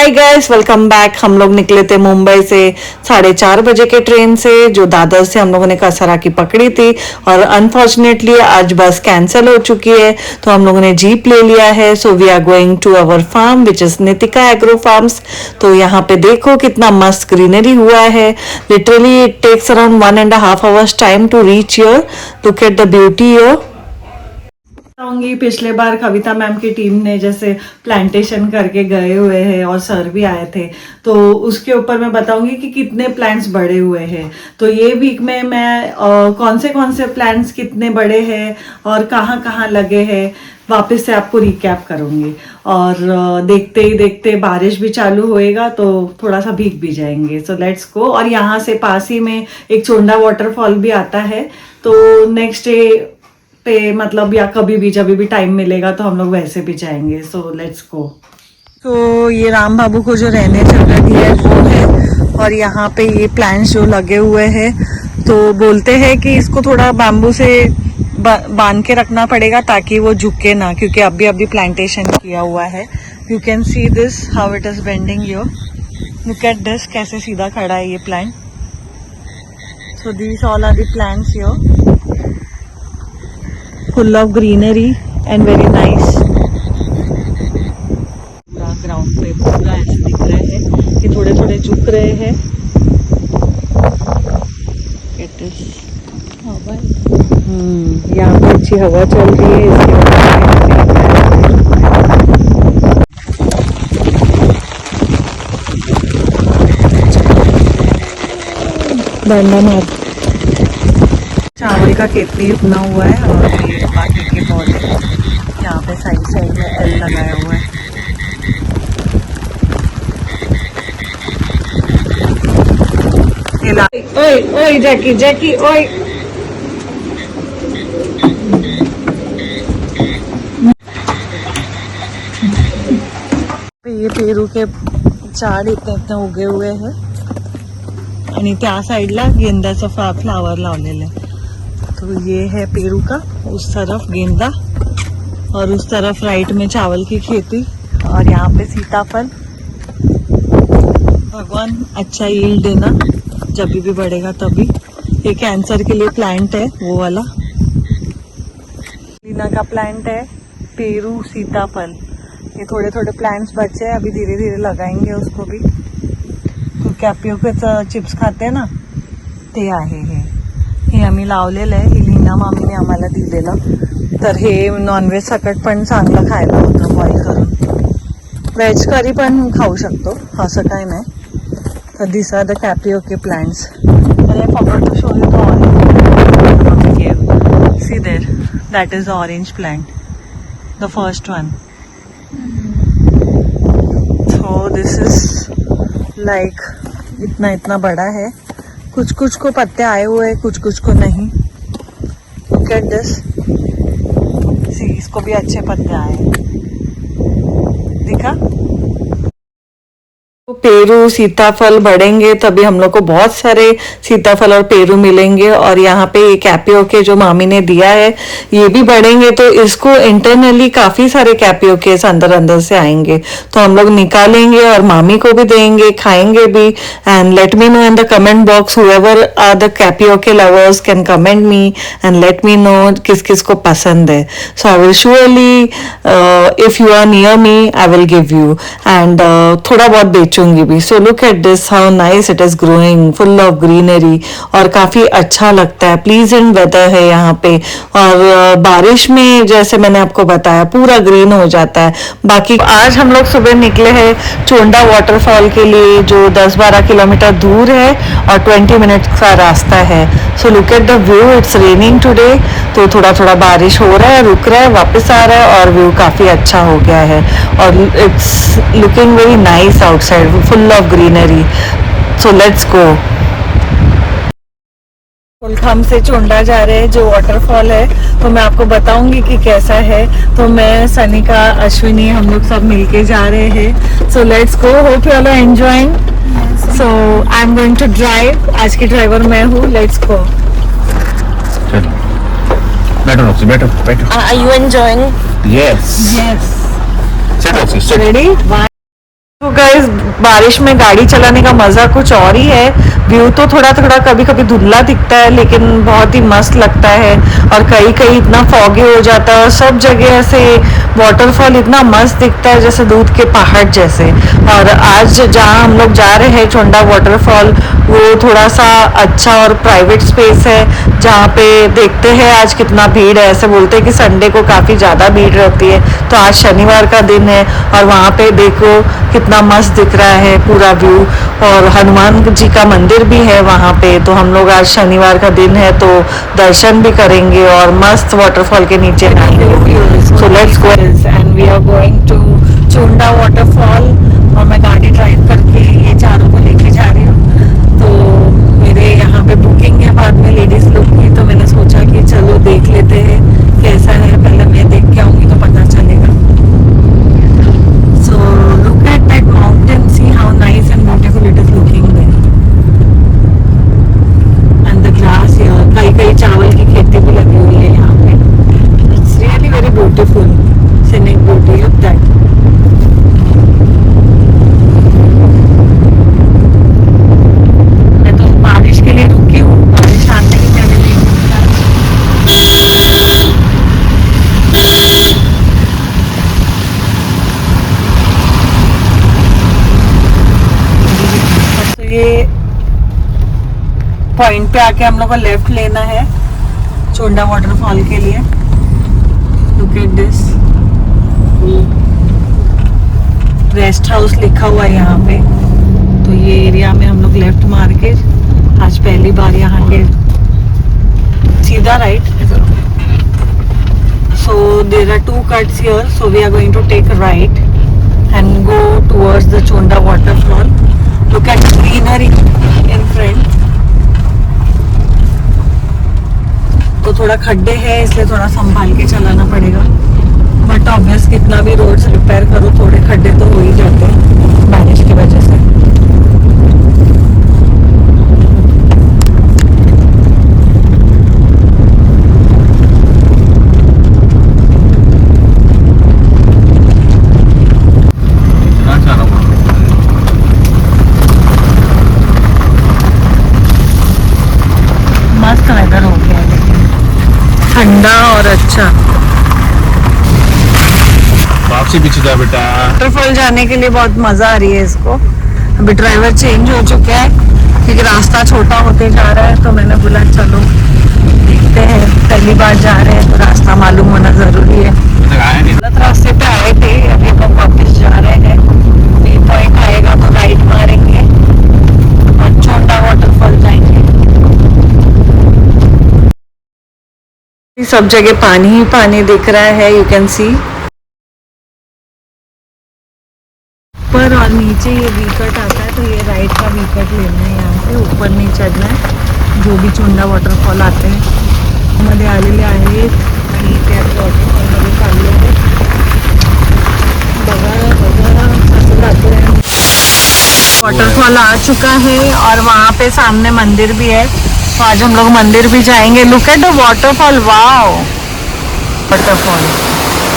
Hi guys, welcome back. हम लोग निकले थे मुंबई से 4:30 बजे के ट्रेन से, जो दादर से हम लोगों ने कसरा की पकड़ी थी। और अनफॉर्चुनेटली आज बस कैंसिल हो चुकी है, तो हम लोगों ने जीप ले लिया है। So we are going to our farm which is Nitika agro farms. तो यहाँ पे देखो कितना मस्त ग्रीनरी हुआ है। Literally it takes around 1.5 hours time to reach your. Look at the beauty your. बताऊंगी, पिछले बार कविता मैम की टीम ने जैसे प्लांटेशन करके गए हुए हैं और सर भी आए थे, तो उसके ऊपर मैं बताऊंगी कि कितने प्लांट्स बड़े हुए हैं। तो ये वीक में मैं कौन से प्लांट्स कितने बड़े हैं और कहाँ कहाँ लगे हैं वापस से आपको रिकैप करूंगी। और देखते ही देखते बारिश भी चालू होएगा तो थोड़ा सा भीग भी जाएंगे। सो लेट्स गो। और यहाँ से पास ही में एक चोंडा वाटरफॉल भी आता है, तो नेक्स्ट डे पे मतलब या कभी भी जब भी टाइम मिलेगा तो हम लोग वैसे भी जाएंगे। सो लेट्स गो। तो ये राम बाबू को जो रहने जगह दी है वो है, और यहाँ पे ये प्लांट्स जो लगे हुए हैं, तो बोलते हैं कि इसको थोड़ा बैम्बू से बांध के रखना पड़ेगा ताकि वो झुके ना, क्योंकि अभी प्लांटेशन किया हुआ है। You can see this how it is bending your. Look at this, कैसे सीधा खड़ा है ये plant. So these all are the plants your, full of greenery and very nice। ग्राउंड पे पूरा ऐसे दिख रहे हैं कि थोड़े थोड़े झुक रहे हैं। यहाँ पे अच्छी हवा चल रही है, इसके मार चावल का खेत भी उगना हुआ है, और ये बाकी के पौधे यहाँ पे साइड में एल लगाया हुआ है। ओए ओए जैकी जैकी ओए। ये पेरू के झाड इतने इतने उगे हुए हैं, आणि त्या साईडला गेंद्याचं फ्लावर लावलेलं आहे। तो ये है पेरू का, उस तरफ गेंदा और उस तरफ राइट में चावल की खेती, और यहाँ पे सीताफल। भगवान अच्छा यील्ड देना जब भी बढ़ेगा तभी। ये कैंसर के लिए प्लांट है वो वाला, लीना का प्लांट है, पेरू सीताफल। ये थोड़े थोड़े प्लांट्स बचे हैं, अभी धीरे धीरे लगाएंगे उसको भी। तो कॅपिओ के चिप्स खाते हैं ना, ते आहे हे आम्ही लावलेलं आहे। ही लीना मामीने आम्हाला दिलेलं। तर हे नॉनव्हेज सकट पण चांगलं खायला होतं बॉईल करून। व्हेज करी पण खाऊ शकतो, असं काही नाही। तर दिस आर द कॅपिओके प्लांट्स। तर I forgot to show you the orange. See there, that is the orange plant, the first one. So this is like इतना बड़ा है। कुछ कुछ को पत्ते आए हुए हैं, कुछ कुछ को नहीं। Look at this. सी, इसको भी अच्छे पत्ते आए हैं, दिखा। पेरू सीताफल बढ़ेंगे तभी हम लोग को बहुत सारे सीताफल और पेरू मिलेंगे। और यहाँ पे ये कैपिओके जो मामी ने दिया है ये भी बढ़ेंगे, तो इसको इंटरनली काफी सारे कैपिओके अंदर से आएंगे, तो हम लोग निकालेंगे और मामी को भी देंगे, खाएंगे भी। And let me know in the comment box, whoever are the tapioca lovers can comment me and let me know किस किस को पसंद है। So I will surely, if you are near me I will give you, and थोड़ा बहुत बेचूंगी भी। So look at this how nice it is growing, full of greenery, और काफी अच्छा लगता है। प्लीजेंट वेदर है यहाँ पे, और बारिश में जैसे मैंने आपको बताया पूरा ग्रीन हो जाता है। बाकी आज हम लोग सुबह निकले हैं चोंडा वाटरफॉल के लिए, जो 10-12 किलोमीटर दूर है और 20 मिनट का रास्ता है। सो look at the view, it's raining today, तो थोड़ा थोड़ा बारिश हो रहा है, रुक रहा है, वापस आ रहा है, और व्यू काफी अच्छा हो गया है। और it's looking very nice outside, full of greenery. So let's go. हम से चोंडा जा रहे हैं जो वाटरफॉल है, तो मैं आपको बताऊंगी कि कैसा है। तो मैं सनिका अश्विनी हम लोग सब मिलके जा रहे हैं। So let's go, hope you all are enjoying. So I am going to drive, आज की ड्राइवर मैं हूँ। Let's go. बैठो। Are you enjoying? Yes. Yes. Sit. Ready? तो गाइस बारिश में गाड़ी चलाने का मज़ा कुछ और ही है। व्यू तो थोड़ा थोड़ा कभी कभी धुंधला दिखता है लेकिन बहुत ही मस्त लगता है। और कहीं कहीं इतना फॉगी हो जाता है और सब जगह ऐसे वाटरफॉल इतना मस्त दिखता है जैसे दूध के पहाड़ जैसे। और आज जहाँ हम लोग जा रहे हैं चोंडा वाटरफॉल, वो थोड़ा सा अच्छा और प्राइवेट स्पेस है जहाँ पे देखते हैं आज कितना भीड़ है। ऐसे बोलते हैं कि संडे को काफ़ी ज़्यादा भीड़ रहती है, तो आज शनिवार का दिन है और वहाँ पे देखो कितना मस्त दिख रहा है पूरा व्यू। और हनुमान जी का मंदिर भी है वहाँ पे, तो हम लोग आज शनिवार का दिन है तो दर्शन भी करेंगे और मस्त वाटरफॉल के नीचे आएंगे। So let's go and we are going to Chonda waterfall. और मैं गाड़ी ड्राइव करके ये चारों को लेके जा रही हूँ। तो मेरे यहाँ पे बुकिंग है बाद में लेडीज लोग की, तो मैंने सोचा कि चलो देख लेते हैं कैसा है, पहले मैं देख के आऊँगी तो पता चलेगा। So look at that mountain, see how nice and beautiful it is looking there. And the grass here, कई कई चावल की खेती भी लगी हुई है यहाँ पे। It's really very beautiful, scenic beauty of that. मैं तो बारिश के लिए रुकी हूँ, बारिश आने की क्या वेट तो ये पॉइंट पे आके हम लोग को लेफ्ट लेना है चोंडा वाटरफॉल के लिए। Look at this, rest house लिखा हुआ है यहाँ पे। तो ये एरिया में हम लोग लेफ्ट मार के आज पहली बार यहाँ के, सीधा right. So there are two cuts here, so we are going to take right and go towards the Chonda waterfall. Look at greenery in front. तो थोड़ा खड्डे हैं इसलिए थोड़ा संभाल के चलाना पड़ेगा, बट ऑब्वियस कितना भी रोड्स रिपेयर करो थोड़े खड्डे तो हो ही जाते हैं बारिश की वजह से। मस्त वेदर हो गया है लेकिन ठंडा और अच्छा। वापसी पीछे जा बेटा। वाटरफॉल जाने के लिए बहुत मजा आ रही है इसको। अभी ड्राइवर चेंज हो चुका है क्योंकि रास्ता छोटा होते जा रहा है, तो मैंने बोला चलो देखते हैं, पहली बार जा रहे हैं तो रास्ता मालूम होना जरूरी है। आया नहीं। गलत रास्ते पे आए थे, अभी हम वापस जा रहे हैं। ये पॉइंट आएगा तो राइट मारेंगे और छोटा वाटरफॉल जाएंगे। सब जगह पानी ही पानी दिख रहा है, यू कैन सी। ऊपर और नीचे ये वीकट आता है, तो ये राइट का वीकट लेना है यहाँ पे, ऊपर नहीं चढ़ना है। जो भी चोंडा वाटरफॉल आते हैं मध्ये आलेले आहेत, आणि त्या वॉटरफॉलमध्ये चालले आहेत। बघा बघा असं जाते हैं। वाटरफॉल आ चुका है और वहाँ पे सामने मंदिर भी है, तो आज हम लोग मंदिर भी जाएंगे। Look at the waterfall, wow waterfall.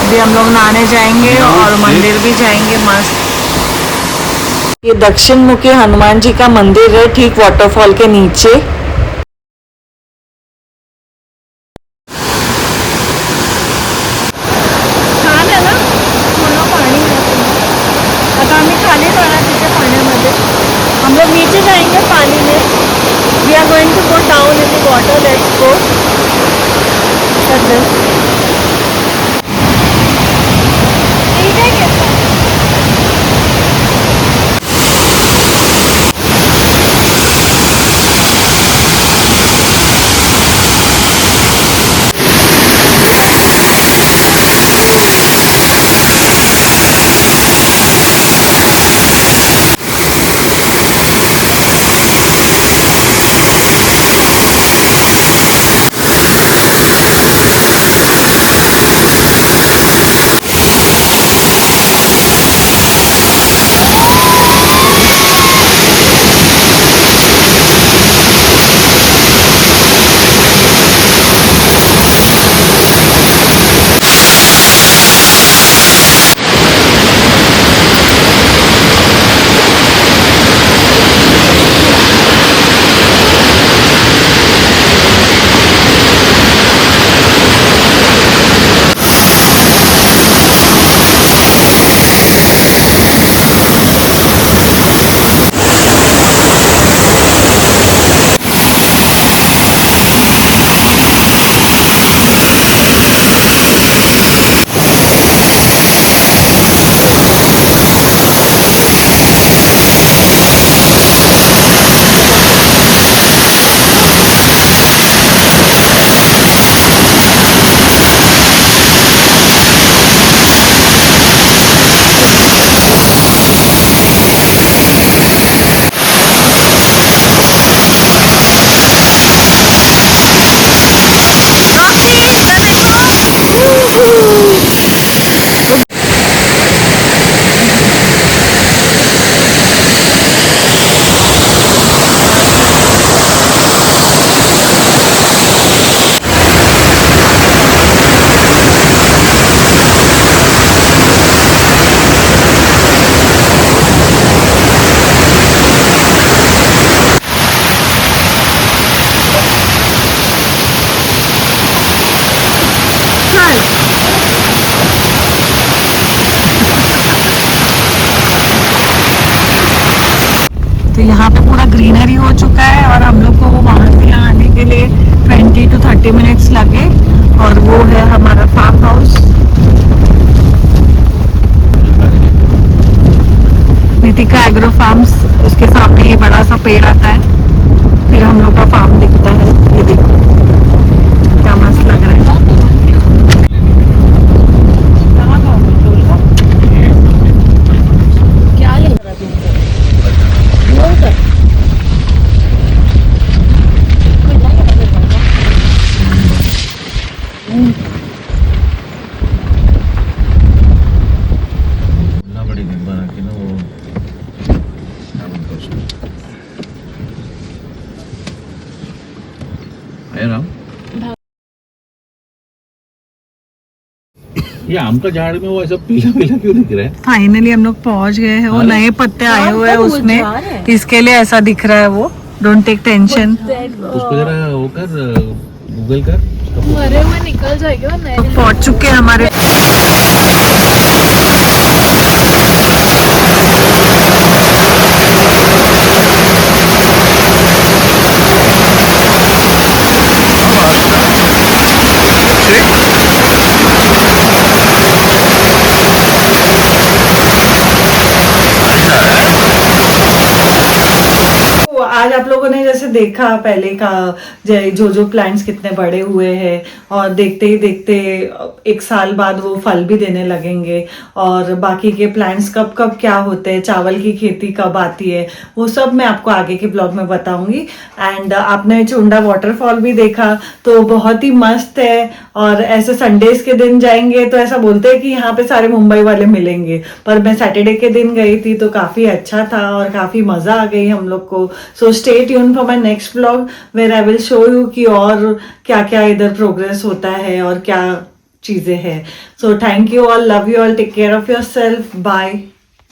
अभी हम लोग नहाने जाएंगे और मंदिर भी जाएंगे मस्त। ये दक्षिण मुखी हनुमान जी का मंदिर है ठीक वाटरफॉल के नीचे। छान आहे ना, पूर्ण पाणी आहे पूर्ण। आता आम्ही खाली जाणार तिथे पाण्यामध्ये, हम लोग नीचे जाएंगे पानी में। We are going to go down in the water, let's go. ठीक है क्या? तो यहाँ पे पूरा ग्रीनरी हो चुका है और हम लोग को वहाँ से यहाँ आने के लिए 20 to 30 मिनट्स लगे और वो है हमारा farm house Nitika agro farms. उसके सामने ये बड़ा सा पेड़ आता है, फिर हम लोग का फार्म दिखता है। ये देखो क्या मस्त लग रहा है। कहाँ का पेट्रोल का क्या ले रहा तुमको? बड़ी डिब्बा रखी ना वो क्या बोलते हैं उसको? है राम ये आम का झाड़ में वो ऐसा पीला पीला क्यों दिख रहा है? फाइनली हम लोग पहुंच गए हैं। वो अरे। नए पत्ते आए हुए हैं उसमें, इसके लिए ऐसा दिख रहा है। वो डोंट टेक टेंशन। उसको जरा वो कर गूगल कर अरे वो निकल जाएगा नए पहुंच चुके हैं हमारे तो आज आप लोगों ने जैसे देखा पहले का जो प्लांट्स कितने बड़े हुए हैं और देखते ही देखते 1 साल बाद वो फल भी देने लगेंगे और बाकी के प्लांट्स कब कब क्या होते हैं, चावल की खेती कब आती है, वो सब मैं आपको आगे के ब्लॉग में बताऊंगी। एंड आपने चुंडा वाटरफॉल भी देखा तो बहुत ही मस्त है और ऐसे संडेज के दिन जाएंगे तो ऐसा बोलते हैं कि यहाँ पे सारे मुंबई वाले मिलेंगे, पर मैं सैटरडे के दिन गई थी तो काफी अच्छा था और काफी मजा आ गई हम लोग को। So stay tune for my next blog where I will show you कि और क्या क्या इधर प्रोग्रेस होता है और क्या चीजें हैं। So thank you all, love you all, take care of your self, bye.